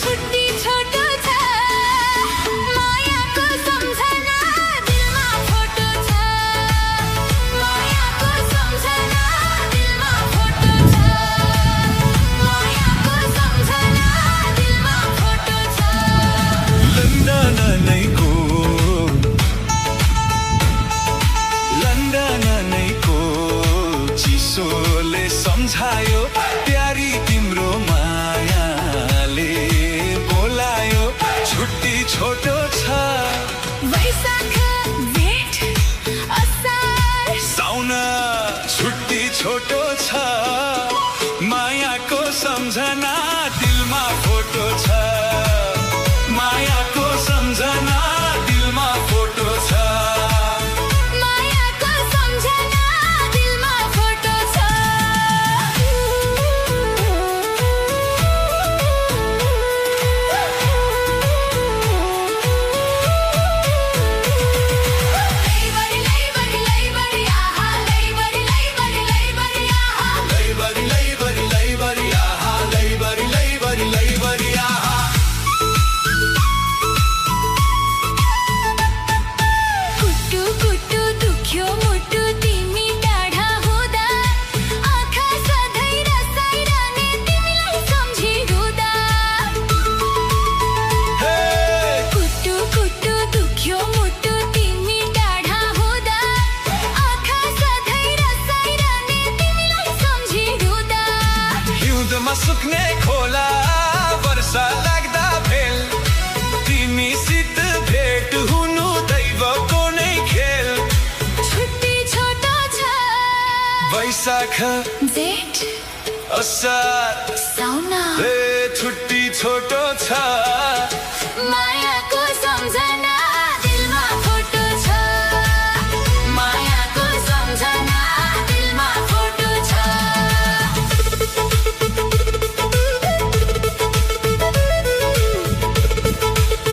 छुट्टी छोटो छ मायाको सम्झना दिलमा फोटो छ मायाको सम्झना दिलमा फोटो छ मायाको सम्झना दिलमा फोटो छ लन्डन नैको चिसोले सम्झायो प्यारी तिम्रो मायाले बोलायो छुट्टी छोटो छ वैशाख जेठ असार साउन छुट्टी छोटो छ मायाको सम्झना दिलमा फोटो छ मायाको सम्झना दिलमा फोटो छ मायाको सम्झना दिलमा फोटो छ लैबरी आहा लैबरी आहा लैबरी आहा कुट्टु कुट्टु दुख्यो मुटु तिमी टाढा हुँदा आँखा सधैँ रसाइरहने तिमीलाई सम्झिहुँदा कुट्टु कुट्टु दुख्यो मुटु तिमी टाढा हुँदा आँखा सधैँ रसाइरहने तिमीलाई सम्झिहुँदा हिउँदमा सुक्ने खोला वर्षा लाग्दा भेल तिमीसित भेट हुनु दैवको नै खेल छुट्टी छोटो छ वैशाख जेठ असार साउन छुट्टी छोटो छ